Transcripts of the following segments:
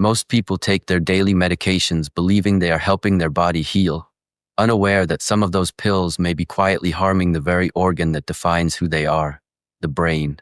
Most people take their daily medications believing they are helping their body heal, unaware that some of those pills may be quietly harming the very organ that defines who they are, the brain.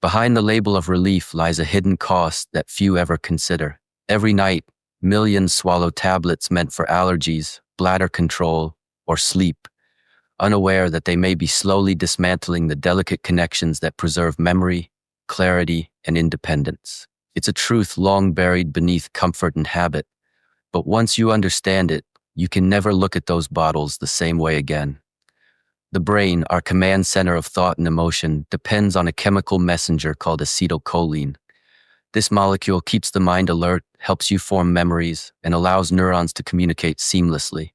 Behind the label of relief lies a hidden cost that few ever consider. Every night, millions swallow tablets meant for allergies, bladder control, or sleep, unaware that they may be slowly dismantling the delicate connections that preserve memory, clarity, and independence. It's a truth long buried beneath comfort and habit, but once you understand it, you can never look at those bottles the same way again. The brain, our command center of thought and emotion, depends on a chemical messenger called acetylcholine. This molecule keeps the mind alert, helps you form memories, and allows neurons to communicate seamlessly.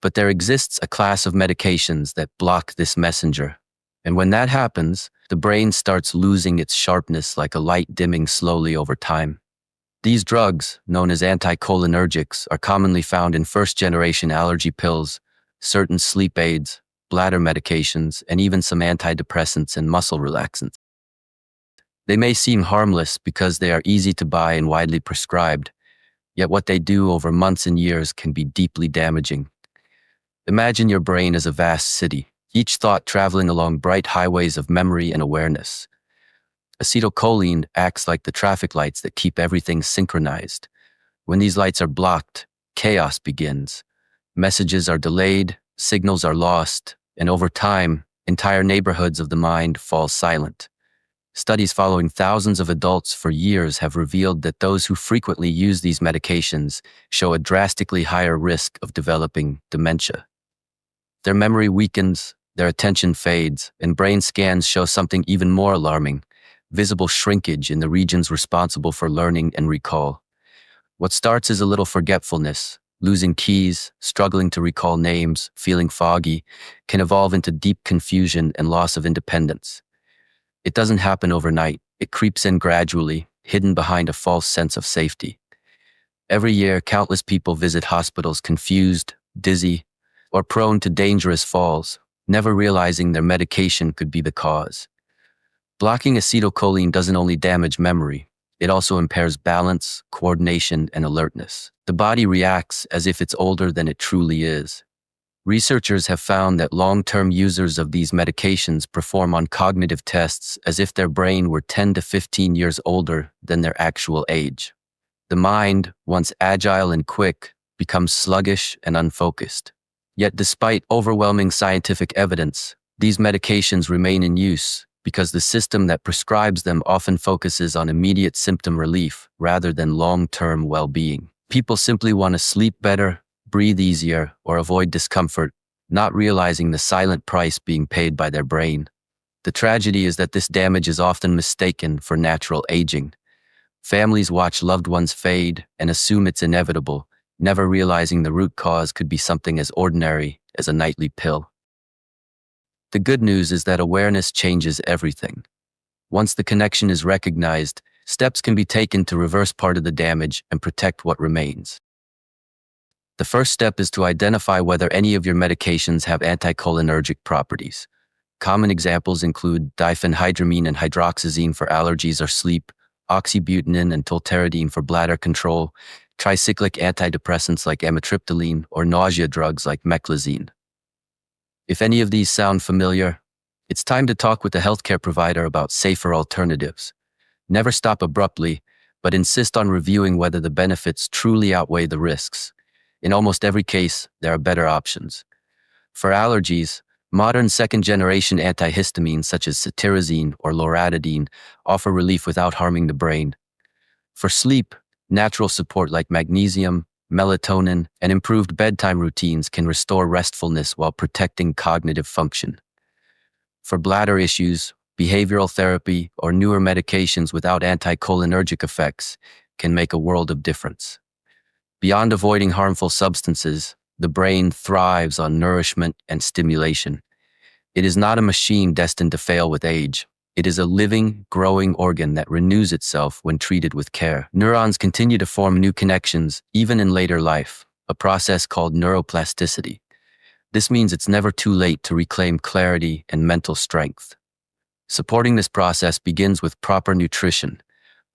But there exists a class of medications that block this messenger. And when that happens, the brain starts losing its sharpness like a light dimming slowly over time. These drugs, known as anticholinergics, are commonly found in first-generation allergy pills, certain sleep aids, bladder medications, and even some antidepressants and muscle relaxants. They may seem harmless because they are easy to buy and widely prescribed, yet what they do over months and years can be deeply damaging. Imagine your brain as a vast city, each thought traveling along bright highways of memory and awareness. Acetylcholine acts like the traffic lights that keep everything synchronized. When these lights are blocked, chaos begins. Messages are delayed, signals are lost, and over time, entire neighborhoods of the mind fall silent. Studies following thousands of adults for years have revealed that those who frequently use these medications show a drastically higher risk of developing dementia. Their memory weakens, their attention fades, and brain scans show something even more alarming: visible shrinkage in the regions responsible for learning and recall. What starts as a little forgetfulness, losing keys, struggling to recall names, feeling foggy, can evolve into deep confusion and loss of independence. It doesn't happen overnight. It creeps in gradually, hidden behind a false sense of safety. Every year, countless people visit hospitals confused, dizzy, or prone to dangerous falls, never realizing their medication could be the cause. Blocking acetylcholine doesn't only damage memory, it also impairs balance, coordination, and alertness. The body reacts as if it's older than it truly is. Researchers have found that long-term users of these medications perform on cognitive tests as if their brain were 10 to 15 years older than their actual age. The mind, once agile and quick, becomes sluggish and unfocused. Yet despite overwhelming scientific evidence, these medications remain in use because the system that prescribes them often focuses on immediate symptom relief rather than long-term well-being. People simply want to sleep better, breathe easier, or avoid discomfort, not realizing the silent price being paid by their brain. The tragedy is that this damage is often mistaken for natural aging. Families watch loved ones fade and assume it's inevitable, never realizing the root cause could be something as ordinary as a nightly pill. The good news is that awareness changes everything. Once the connection is recognized, steps can be taken to reverse part of the damage and protect what remains. The first step is to identify whether any of your medications have anticholinergic properties. Common examples include diphenhydramine and hydroxyzine for allergies or sleep, oxybutynin and tolterodine for bladder control, tricyclic antidepressants like amitriptyline, or nausea drugs like meclizine. If any of these sound familiar, it's time to talk with a healthcare provider about safer alternatives. Never stop abruptly, but insist on reviewing whether the benefits truly outweigh the risks. In almost every case, there are better options. For allergies, modern second-generation antihistamines such as cetirizine or loratadine offer relief without harming the brain. For sleep, natural support like magnesium, melatonin, and improved bedtime routines can restore restfulness while protecting cognitive function. For bladder issues, behavioral therapy or newer medications without anticholinergic effects can make a world of difference. Beyond avoiding harmful substances, the brain thrives on nourishment and stimulation. It is not a machine destined to fail with age. It is a living, growing organ that renews itself when treated with care. Neurons continue to form new connections, even in later life, a process called neuroplasticity. This means it's never too late to reclaim clarity and mental strength. Supporting this process begins with proper nutrition.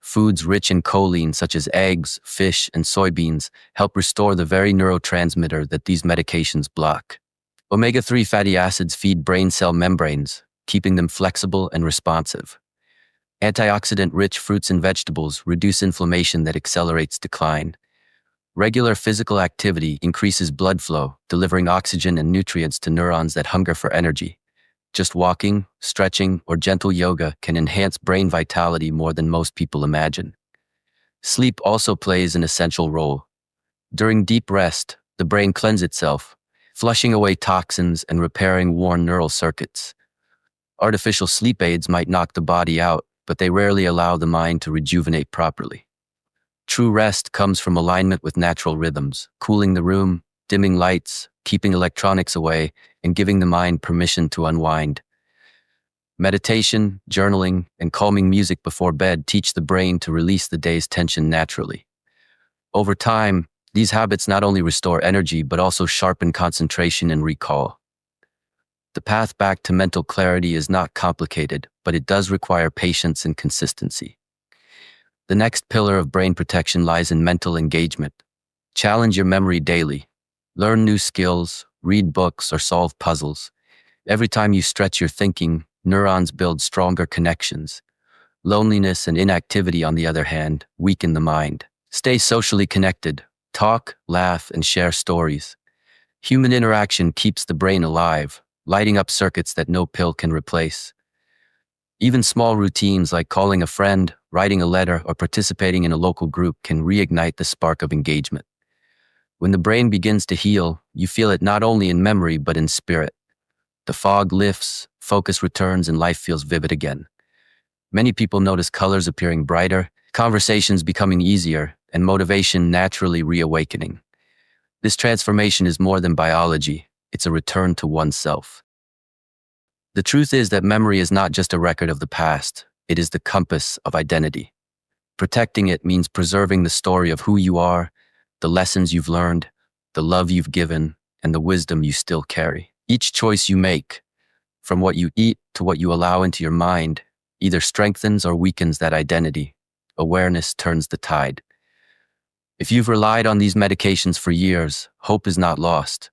Foods rich in choline, such as eggs, fish, and soybeans, help restore the very neurotransmitter that these medications block. Omega-3 fatty acids feed brain cell membranes, keeping them flexible and responsive. Antioxidant-rich fruits and vegetables reduce inflammation that accelerates decline. Regular physical activity increases blood flow, delivering oxygen and nutrients to neurons that hunger for energy. Just walking, stretching, or gentle yoga can enhance brain vitality more than most people imagine. Sleep also plays an essential role. During deep rest, the brain cleanses itself, flushing away toxins and repairing worn neural circuits. Artificial sleep aids might knock the body out, but they rarely allow the mind to rejuvenate properly. True rest comes from alignment with natural rhythms, cooling the room, dimming lights, keeping electronics away, and giving the mind permission to unwind. Meditation, journaling, and calming music before bed teach the brain to release the day's tension naturally. Over time, these habits not only restore energy but also sharpen concentration and recall. The path back to mental clarity is not complicated, but it does require patience and consistency. The next pillar of brain protection lies in mental engagement. Challenge your memory daily. Learn new skills, read books, or solve puzzles. Every time you stretch your thinking, neurons build stronger connections. Loneliness and inactivity, on the other hand, weaken the mind. Stay socially connected. Talk, laugh, and share stories. Human interaction keeps the brain alive, lighting up circuits that no pill can replace. Even small routines like calling a friend, writing a letter, or participating in a local group can reignite the spark of engagement. When the brain begins to heal, you feel it not only in memory but in spirit. The fog lifts, focus returns, and life feels vivid again. Many people notice colors appearing brighter, conversations becoming easier, and motivation naturally reawakening. This transformation is more than biology, it's a return to oneself. The truth is that memory is not just a record of the past, it is the compass of identity. Protecting it means preserving the story of who you are, the lessons you've learned, the love you've given, and the wisdom you still carry. Each choice you make, from what you eat to what you allow into your mind, either strengthens or weakens that identity. Awareness turns the tide. If you've relied on these medications for years, hope is not lost.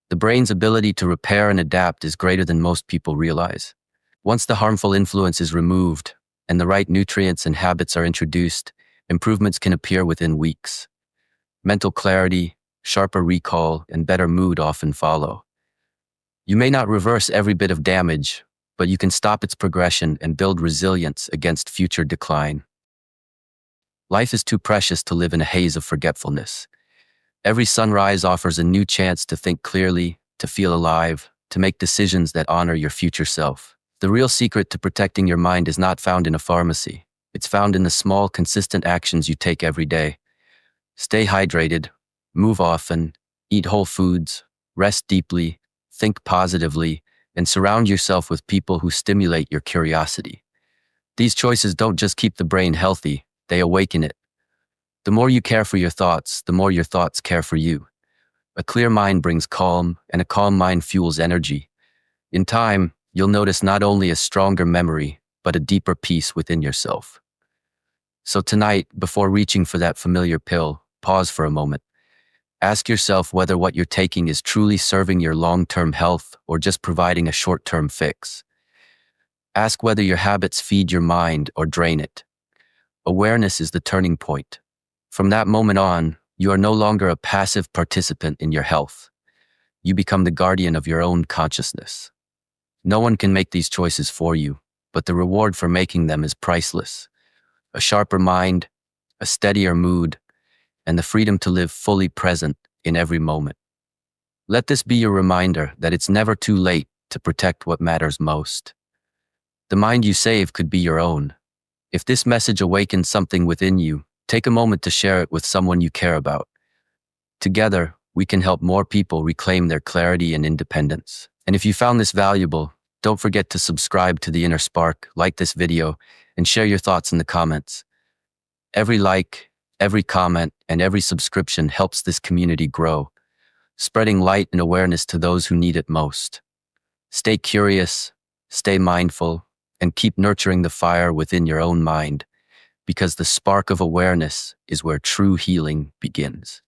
The brain's ability to repair and adapt is greater than most people realize. Once the harmful influence is removed and the right nutrients and habits are introduced, improvements can appear within weeks. Mental clarity, sharper recall, and better mood often follow. You may not reverse every bit of damage, but you can stop its progression and build resilience against future decline. Life is too precious to live in a haze of forgetfulness. Every sunrise offers a new chance to think clearly, to feel alive, to make decisions that honor your future self. The real secret to protecting your mind is not found in a pharmacy. It's found in the small, consistent actions you take every day. Stay hydrated, move often, eat whole foods, rest deeply, think positively, and surround yourself with people who stimulate your curiosity. These choices don't just keep the brain healthy, they awaken it. The more you care for your thoughts, the more your thoughts care for you. A clear mind brings calm, and a calm mind fuels energy. In time, you'll notice not only a stronger memory, but a deeper peace within yourself. So tonight, before reaching for that familiar pill, pause for a moment. Ask yourself whether what you're taking is truly serving your long-term health or just providing a short-term fix. Ask whether your habits feed your mind or drain it. Awareness is the turning point. From that moment on, you are no longer a passive participant in your health. You become the guardian of your own consciousness. No one can make these choices for you, but the reward for making them is priceless. A sharper mind, a steadier mood, and the freedom to live fully present in every moment. Let this be your reminder that it's never too late to protect what matters most. The mind you save could be your own. If this message awakens something within you, take a moment to share it with someone you care about. Together, we can help more people reclaim their clarity and independence. And if you found this valuable, don't forget to subscribe to The Inner Spark, like this video, and share your thoughts in the comments. Every like, every comment, and every subscription helps this community grow, spreading light and awareness to those who need it most. Stay curious, stay mindful, and keep nurturing the fire within your own mind. because the spark of awareness is where true healing begins.